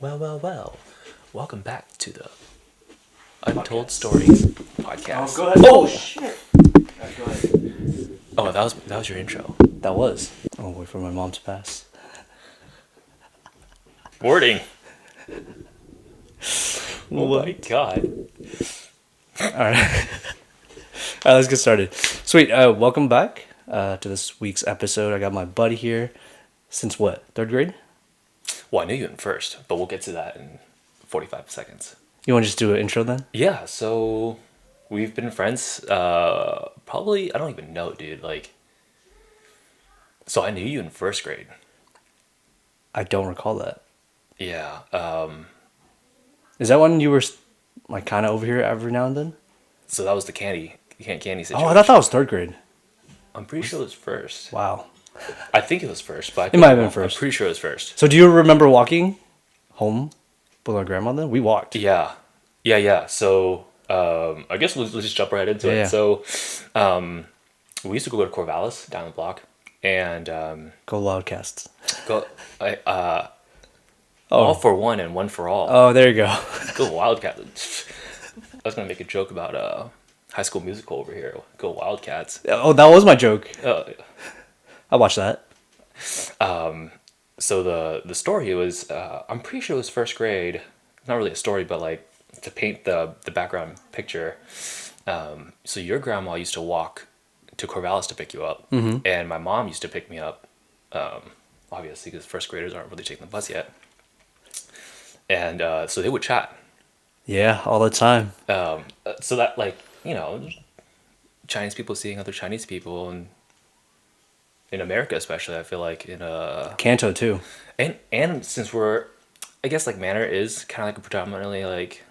Well. Welcome back to the Untold Stories podcast. Go ahead. Oh, Shit. Go ahead. oh, that was your intro. That was. Oh, wait for my mom to pass. Wording. Oh What? my god. All right. All right, let's get started. Sweet. Welcome back to this week's episode. I got my buddy here. Since what? Third grade? Well, I knew you in first, but we'll get to that in 45 seconds. You want to just do an intro then? Yeah, so we've been friends probably, I don't even know, dude. So I knew you in first grade. I don't recall that. Yeah. Is that when you were like kind of over here every now and then? So that was the candy situation. Oh, I thought that was third grade. I'm pretty sure it was first. Wow. I think it was first, but It might have been first. I'm pretty sure it was first. So do you remember walking home with our grandma then? We walked. Yeah. So I guess let's just jump right into it. Yeah. So we used to go to Corvallis down the block, and Go Wildcats. go all for one and one for all. Oh, there you go. Go Wildcats. I was gonna make a joke about High School Musical over here. Go Wildcats. Oh, that was my joke. Uh, I watched that. So the story was I'm pretty sure it was first grade. Not really a story, but like to paint the background picture. So your grandma used to walk to Corvallis to pick you up, and my mom used to pick me up. Obviously, because first graders aren't really taking the bus yet, and so they would chat. Yeah, all the time. So that Chinese people seeing other Chinese people, and in America especially, I feel like Kanto too. and since we're, I guess like Manor is kind of like a predominantly like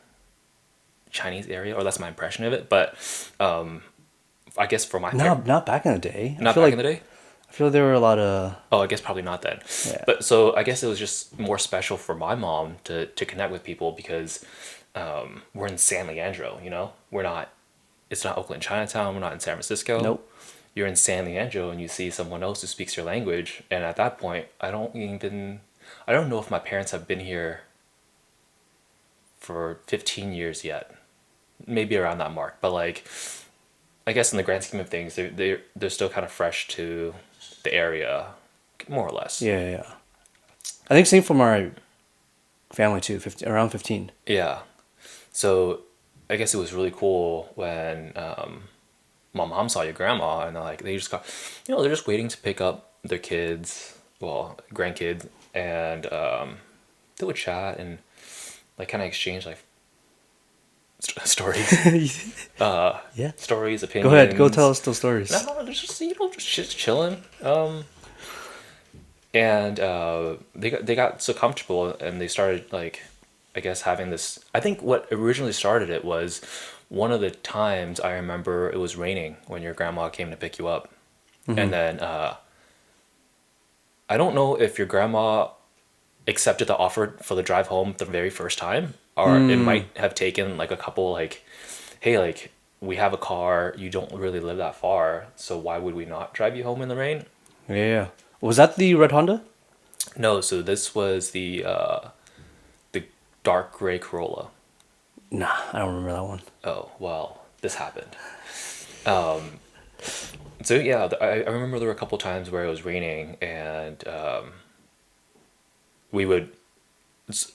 Chinese area, or that's my impression of it. But I guess for my Not back in the day. not back in the day. I feel like there were a lot of. Oh, I guess probably not then. Yeah. But so I guess it was just more special for my mom to connect with people because we're in San Leandro. We're not. It's not Oakland Chinatown. We're not in San Francisco. Nope. You're in San Leandro and you see someone else who speaks your language, and at that point, I don't know if my parents have been here for 15 years yet, maybe around that mark. But like, I guess in the grand scheme of things, they're still kind of fresh to the area, more or less. Yeah. I think same from our family too. Around 15. Yeah. So I guess it was really cool when my mom saw your grandma, and they just got, they're just waiting to pick up their kids, well, grandkids, and they would chat and like kind of exchange like stories. Yeah. Stories, opinions. Go ahead. Go tell us those stories. No, just chilling. And they got so comfortable, and they started like, I guess having this. I think what originally started it was one of the times I remember it was raining when your grandma came to pick you up, and then I don't know if your grandma accepted the offer for the drive home the very first time, or it might have taken like a couple like, hey, like we have a car, you don't really live that far, so why would we not drive you home in the rain? Yeah. Was that the red Honda? No, so this was the dark gray Corolla. Nah, I don't remember that one. Oh, well, this happened. So yeah, I remember there were a couple times where it was raining, and we would,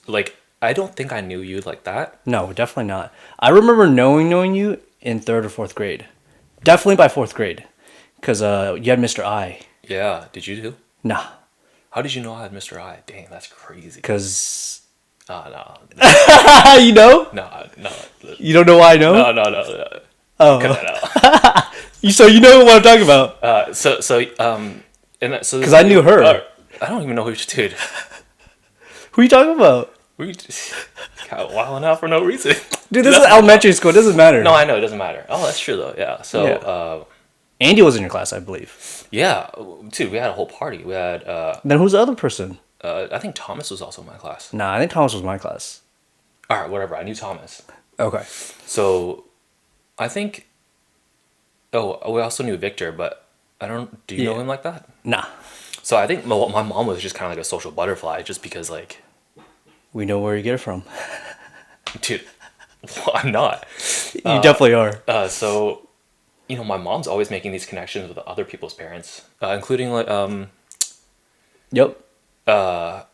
like, I don't think I knew you like that. No, definitely not. I remember knowing you in third or fourth grade. Definitely by fourth grade, because you had Mr. I. Yeah, did you too? Nah, How did you know I had Mr. I? Dang, that's crazy. because No. you know. No. You don't know why I know? No. Oh, Cut that out. so you know what I'm talking about? Because I knew her. I don't even know who, dude. Who are you talking about? We just got wilding out for no reason. Dude, this is elementary school. It doesn't matter. No, I know, it doesn't matter. Oh, that's true though. Yeah. So, Andy was in your class, I believe. yeah, dude, we had a whole party. We had, Then who's the other person? I think Thomas was also in my class. Nah, I think Thomas was my class. All right, whatever. I knew Thomas. Okay. So, I think. Oh, we also knew Victor, but I don't. Do you know him like that? Nah. So I think my mom was just kind of like a social butterfly, just because like We know where you get it from. Dude, well, I'm not. You definitely are. So my mom's always making these connections with other people's parents, including like Yep. oh,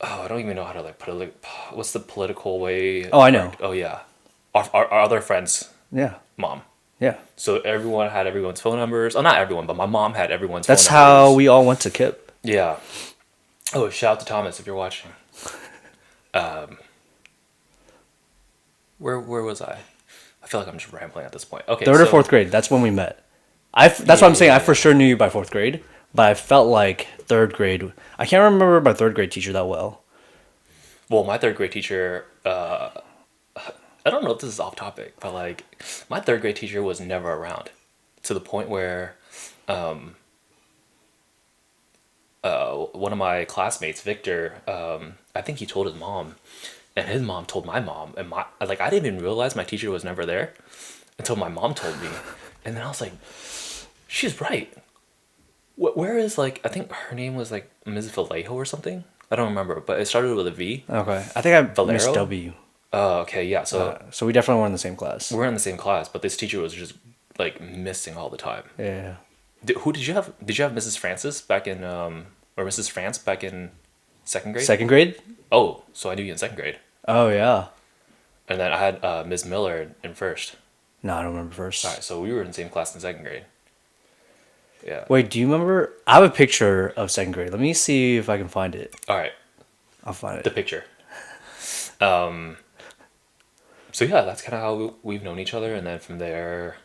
I don't even know how to like put it. Like, what's the political way Oh, I know. correct? Oh yeah, our other friend's Yeah. mom. Yeah. So everyone had everyone's phone numbers. Oh, not everyone, but my mom had everyone's phone That's how numbers. we all went to KIP. Yeah. Oh, shout out to Thomas if you're watching. Where was I? I feel like I'm just rambling at this point. Okay, Third or so fourth grade. That's when we met. That's what yeah, I'm saying. yeah, I for yeah. sure knew you by fourth grade, but I felt like third grade. I can't remember my third grade teacher that well. Well, my third grade teacher. I don't know if this is off topic, but like my third grade teacher was never around, to the point where one of my classmates, Victor, I think he told his mom, and his mom told my mom, and my like I didn't even realize my teacher was never there until my mom told me, and then I was like, she's right. Where is like I think her name was like Ms. Vallejo or something. I don't remember, but it started with a V. Okay. I think I missed Valero. W. Oh, okay, yeah. So So we definitely were in the same class. we're in the same class, but this teacher was just like missing all the time. Yeah. Who did you have? Did you have Mrs. Francis back in or Mrs. France back in second grade? Second grade? Oh, so I knew you in second grade, Oh yeah. and then I had Ms. Miller in first. No, I don't remember first. All right, so we were in the same class in second grade. Yeah. Wait, do you remember? I have a picture of second grade. Let me see if I can find it. All right, I'll find the it. picture. So yeah, that's kind of how we've known each other, and then from there,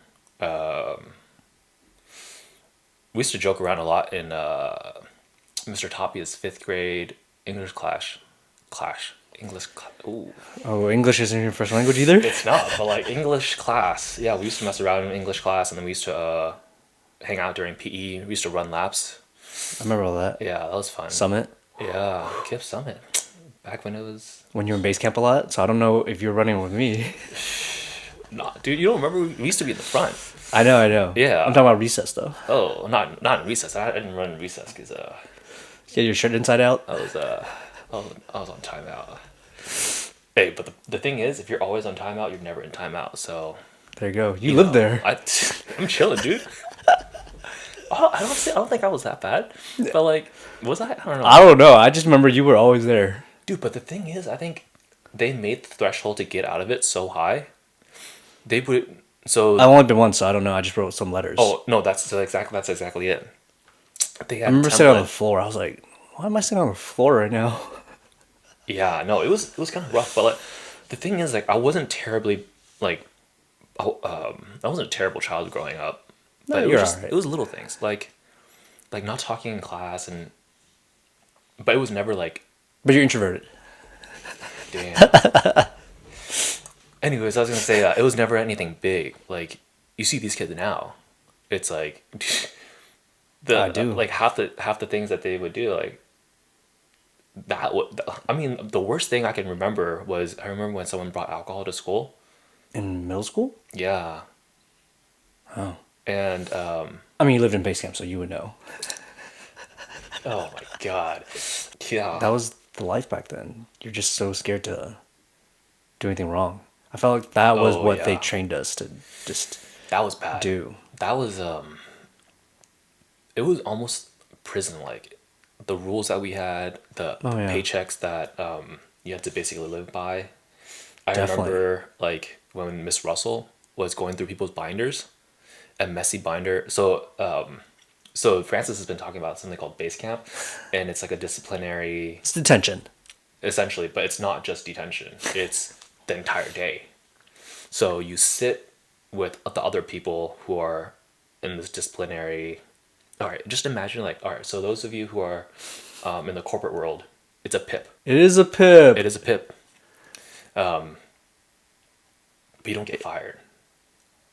we used to joke around a lot in Mr. Tapia's fifth grade English class. Ooh, Oh, English isn't your first language either? it's not, but like English class. Yeah, we used to mess around in English class, and then we used to hang out during PE. We used to run laps. I remember all that. Yeah, that was fun. Summit. Yeah, Kip Summit. Back when it was. When you were in base camp a lot, so I don't know if you're running with me. Nah, dude, you don't remember? We used to be in the front. I know, I know. Yeah. I'm talking about recess though. Oh, not in recess. I didn't run in recess because Get your shirt inside out. I was on timeout. Hey, but the thing is, if you're always on timeout, you're never in timeout. So There you go. You live there. I'm chilling, dude. I don't think I was that bad, but like, was I? I don't know, I don't know. I just remember you were always there. dude. But the thing is, I think they made the threshold to get out of it so high. They put so. I've only been once, so I don't know. I just wrote some letters. Oh no, that's exactly it. They I had a remember sitting on the template. floor. I was like, why am I sitting on the floor right now? Yeah, no, it was kind of rough, but like, the thing is, like, I wasn't terribly like, I wasn't a terrible child growing up, No, but it you're was just alright. it was little things like not talking in class and, but it was never like, But you're introverted. damn. Anyways, I was gonna say it was never anything big. Like you see these kids now, it's like I do. like half the things that they would do like I mean the worst thing I can remember was I remember when someone brought alcohol to school. In middle school? Yeah. Oh. And I mean, you lived in base camp, so you would know. oh my god, yeah, That was the life back then. You're just so scared to do anything wrong. I felt like that was oh what they yeah, trained us to just that was bad. do. That was it was almost prison like. The rules that we had, the Oh yeah, paychecks that you had to basically live by. I definitely. remember like when Miss Russell was going through people's binders, a messy binder. So Francis has been talking about something called base camp, and it's like a disciplinary, It's detention. essentially, but it's not just detention. It's the entire day. So you sit with the other people who are in this disciplinary. All right, just imagine like, all right, so those of you who are in the corporate world, it's a PIP. It is a pip. It is a PIP. But you don't get fired.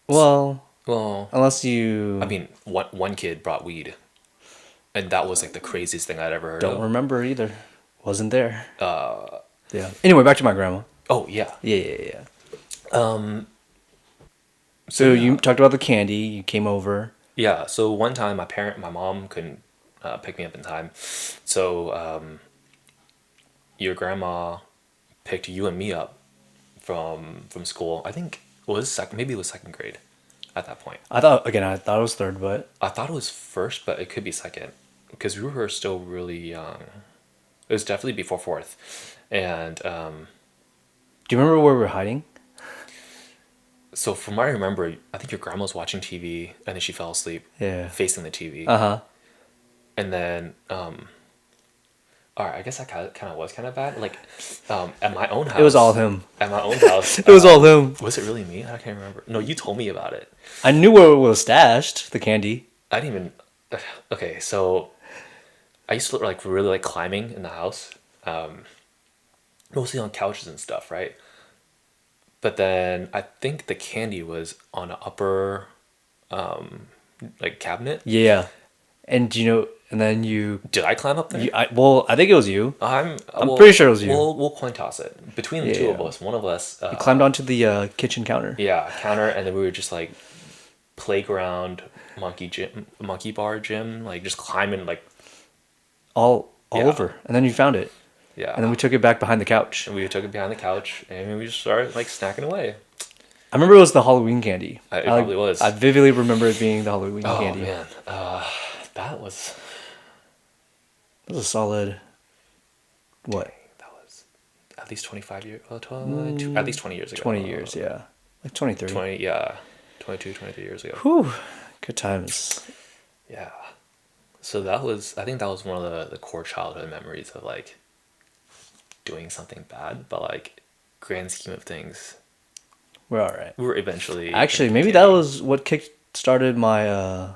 Well, Well, unless you I mean, one kid brought weed, and that was like the craziest thing I'd ever heard don't of. remember either. Wasn't there. Yeah. Anyway, back to my grandma. Oh yeah. Yeah, yeah, yeah. So So yeah. you talked about the candy. You came over. Yeah. So one time, my mom couldn't pick me up in time, so your grandma picked you and me up from school. I think it was maybe it was second grade at that point. I thought it was third, but I thought it was first, but it could be second because we were still really young. It was definitely before fourth, and do you remember where we were hiding? so from what I remember, I think your grandma was watching TV and then she fell asleep, Yeah. facing the TV, Uh-huh. and then all right, I guess that kind of was kind of bad. Like, at my own house. It was all him. At my own house. It was all him. Was it really me? I can't remember. No, you told me about it. I knew where it was stashed, the candy. I didn't even. Okay, so I used to like really like climbing in the house, mostly on couches and stuff, right? But then I think the candy was on an upper like cabinet. Yeah. And and then Did I climb up there? I think it was you. I'm Well, pretty sure it was you. We'll coin toss it between the two of Yeah. us. One of us. You climbed onto the kitchen counter. Yeah, counter, and then we were just like playground monkey bar gym, like just climbing, like All Yeah. over. And then you found it. yeah. And then we took it back behind the couch. And we took it behind the couch, and we just started like snacking away. I remember it was the Halloween candy. It probably was. I vividly remember it being the Halloween Oh candy. man, that was It was a solid, what, that was at least 25 years. Well, 20, at least 20 years ago. 20 years, yeah. Like 20, 30. 20, yeah, 22, 23 years ago. Whew. Good times. Yeah. So that was, I think that was one of the core childhood memories of like doing something bad, but like grand scheme of things, We're all right. we were eventually Actually, gonna maybe that continue. was what kick started my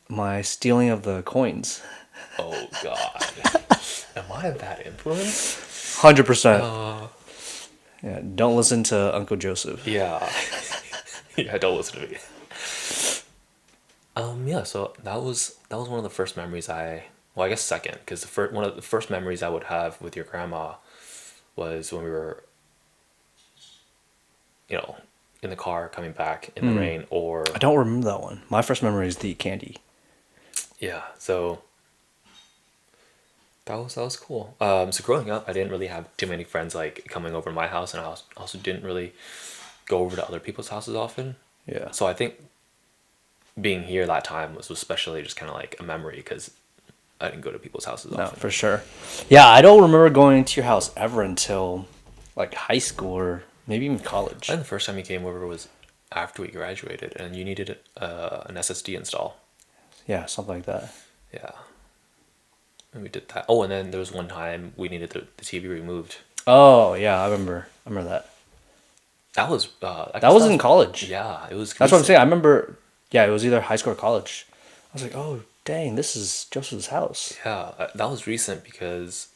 my stealing of the coins. Oh God. Am I a bad influence? 100%. Uh, Yeah, don't listen to Uncle Joseph. yeah. Yeah, don't listen to me. Yeah, so that was one of the first memories well, I guess second, because one of the first memories I would have with your grandma was when we were, in the car coming back in the rain, or I don't remember that one. My first memory is the candy. yeah, so that was cool. So growing up, I didn't really have too many friends like coming over to my house, and I also didn't really go over to other people's houses often. Yeah. So I think being here that time was especially just kind of like a memory because I didn't go to people's houses No, often. for sure. Yeah, I don't remember going to your house ever until like high school or maybe even college. I think the first time you came over was after we graduated, and you needed an SSD install. Yeah, something like that. Yeah, and we did that. Oh, and then there was one time we needed the TV removed. Oh, yeah, I remember. I remember that. That was That was in college. Yeah, it was. That's what I'm recent. saying. I remember, yeah, it was either high school or college. I was like, oh, dang, this is Joseph's house. Yeah, that was recent because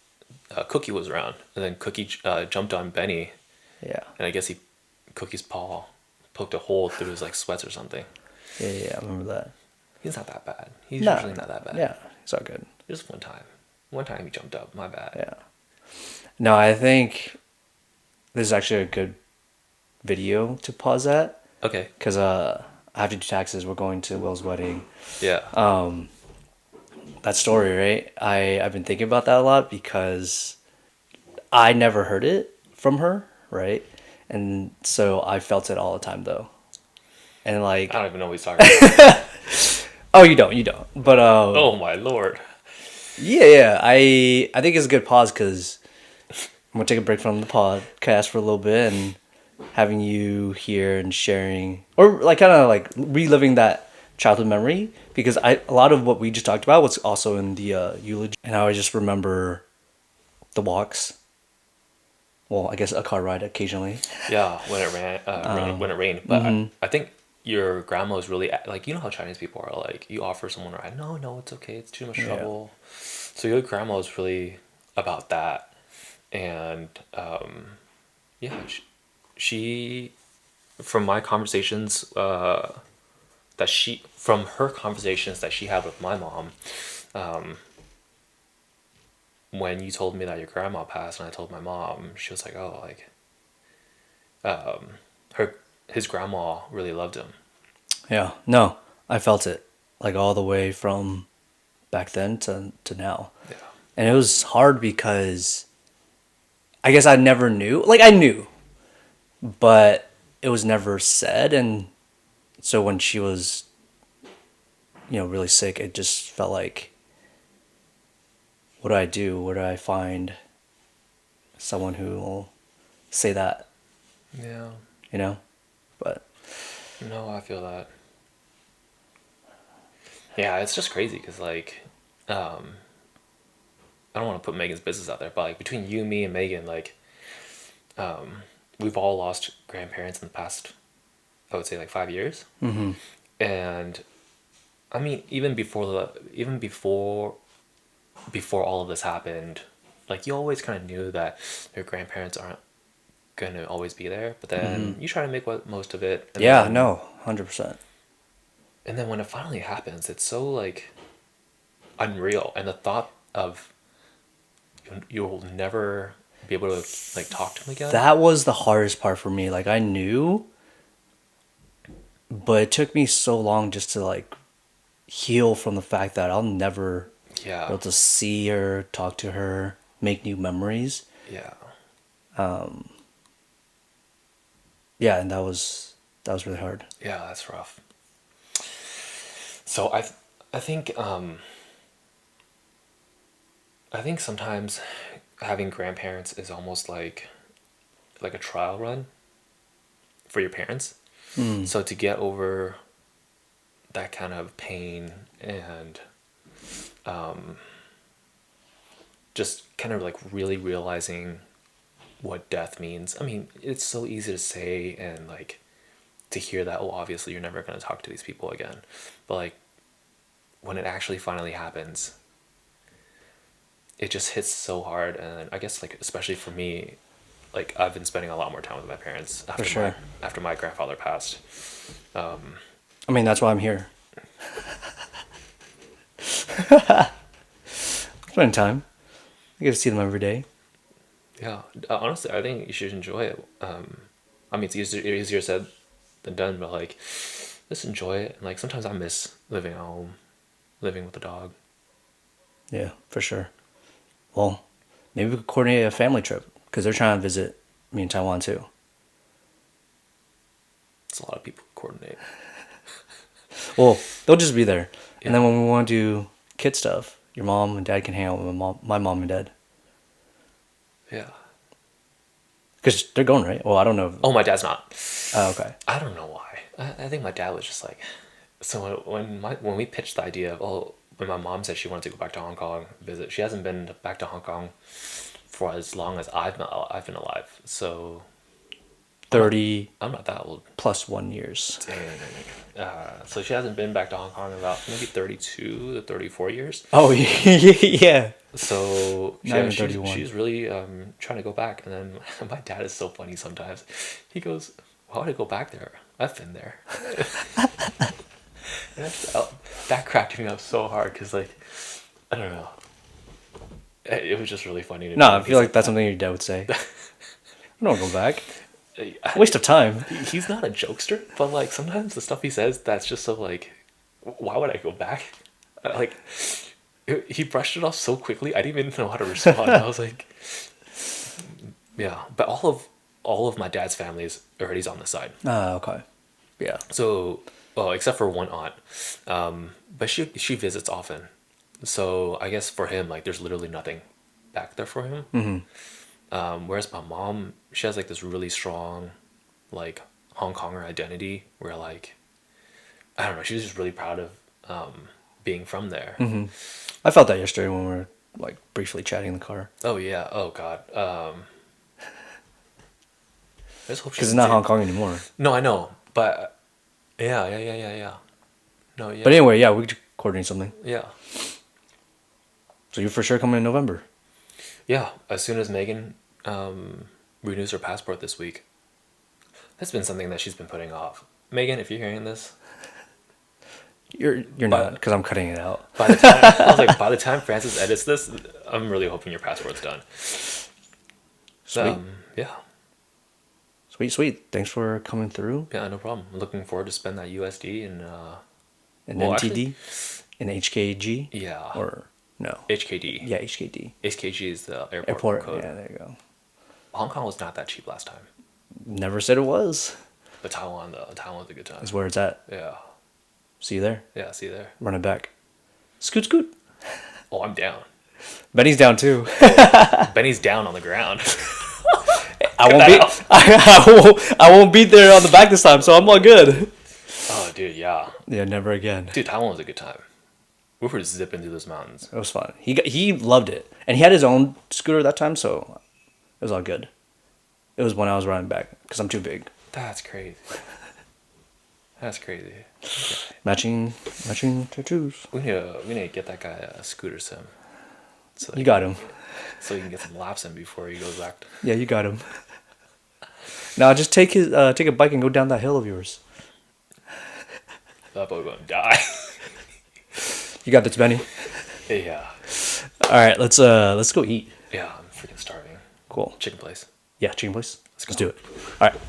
Cookie was around, and then Cookie jumped on Benny, Yeah. and I guess Cookie's paw poked a hole through his like sweats or something. Yeah, yeah, I remember that. He's not that bad. He's No. usually not that bad. Yeah, it's all good. Just one time. One time he jumped up. My bad. Yeah. No, I think this is actually a good video to pause at Okay. because I have to do taxes. We're going to Will's wedding. Yeah. That story, right? I've been thinking about that a lot because I never heard it from her, right? And so I felt it all the time though. And like, I don't even know what he's talking about. oh, you don't. But Oh my lord. yeah. I think it's a good pause because I'm gonna take a break from the podcast for a little bit and having you here and sharing or like kind of like reliving that childhood memory because a lot of what we just talked about was also in the eulogy and I just remember the walks. Well, I guess a car ride occasionally. Yeah, when it when it rained. But I think your grandma was really like, you know how Chinese people are, like you offer someone a ride. No, it's okay. It's too much trouble. So your grandma was really about that, and yeah, she from my conversations from her conversations that she had with my mom, when you told me that your grandma passed and I told my mom, she was like, oh, like his grandma really loved him. Yeah, no, I felt it like all the way from back then to now. Yeah. And it was hard because I guess I never knew. Like I knew, but it was never said. And so when she was, really sick, it just felt like, what do I do? Where do I find someone who will say that? Yeah. You know, but No, I feel that. Yeah, it's just crazy because like, um, I don't want to put Megan's business out there, but like between you, me, and Megan, like, we've all lost grandparents in the past. I would say like 5 years, and I mean even before all of this happened, like you always kind of knew that your grandparents aren't gonna always be there, but then you try to make most of it, yeah, no, 100%. and then when it finally happens, it's so like unreal, and the thought of you'll never be able to like talk to him again. That was the hardest part for me. Like I knew, but it took me so long just to like heal from the fact that I'll never be Yeah, able to see her, talk to her, make new memories. yeah, Yeah, and that was really hard. yeah. That's rough. So I think I think sometimes having grandparents is almost like a trial run for your parents. So to get over that kind of pain and just kind of like really realizing what death means. I mean, it's so easy to say and like to hear that, oh, obviously you're never going to talk to these people again. But like when it actually finally happens, it just hits so hard. And I guess like especially for me, like I've been spending a lot more time with my parents For sure. after my grandfather passed. I mean, that's why I'm here. Spending time. I get to see them every day. Yeah, honestly, I think you should enjoy it. I mean, it's easier said than done, but like, just enjoy it. And like, sometimes I miss living at home, living with the dog. Yeah, for sure. Well, maybe we could coordinate a family trip because they're trying to visit me in Taiwan too. It's a lot of people to coordinate. Well, they'll just be there, and then Yeah, when we want to do kid stuff, your mom and dad can hang out with my mom and dad yeah. because they're going, right? Well, I don't know. Oh, my dad's not. Oh, okay. I don't know why. I think my dad was just like, so when we pitched the idea of, oh, when my mom said she wanted to go back to Hong Kong visit, she hasn't been back to Hong Kong for as long as I've been alive. So I'm not 30 I'm not that old. plus 1 years. Dang. So she hasn't been back to Hong Kong in about maybe 32 to 34 years. Oh yeah. So Not yeah, even 31. she's really trying to go back. And then my dad is so funny sometimes. He goes, "Why would I go back there? I've been there." And that cracked me up so hard because like I don't know, it was just really funny to No, me. I When he feel like said that's that. something your dad would say. I don't go back. Waste of time. He's not a jokester, but like sometimes the stuff he says, that's just so like, why would I go back? Like, he brushed it off so quickly. I didn't even know how to respond. I was like, yeah. But all of my dad's family is already on the side. Ah, okay. Yeah. So, well, except for one aunt, but she visits often. So I guess for him, like, there's literally nothing back there for him. Whereas my mom, she has like this really strong, like Hong Konger identity, where like I don't know, she was just really proud of being from there. I felt that yesterday when we were like briefly chatting in the car Oh yeah, oh god. I just hope she because it's doesn't not say. Hong Kong anymore. No, I know, but yeah. No, But yeah, anyway, yeah, we could coordinate something. yeah, So you're for sure coming in November. yeah. As soon as Megan renews her passport this week, that's been something that she's been putting off. Megan, if you're hearing this, You're not but because I'm cutting it out. by the time I was like, by the time Francis edits this, I'm really hoping your passport's done. Sweet, Yeah, sweet. Thanks for coming through. yeah, no problem. I'm looking forward to spend that USD and And well, NTD and HKG yeah, or no? HKD. Yeah, HKD. HKG is the airport Airport. code. Yeah, there you go. Hong Kong was not that cheap last time, Never said it was. but Taiwan though, Taiwan was a good time. Is where it's at. Yeah, See you there. yeah. See you there. Run it back. Scoot scoot. Oh, I'm down. Benny's down too. Benny's down on the ground. I won't that be. out. I won't be there on the back this time, so I'm all good. Oh, dude, yeah. Yeah, never again. Dude, Taiwan was a good time. We were zipping through those mountains. It was fun. He loved it, and he had his own scooter at that time, so it was all good. It was when I was riding back because I'm too big. That's crazy. That's crazy. Matching tattoos. We need to get that guy a scooter sim. So You got him. So he can get some laps in before he goes back. Yeah, you got him. Now just take a bike and go down that hill of yours. That boy gonna die. You got this, Benny. Yeah. All right, let's go eat. Yeah, I'm freaking starving. Cool. Chicken place. Yeah, chicken place. Let's Let's go. do it. All right.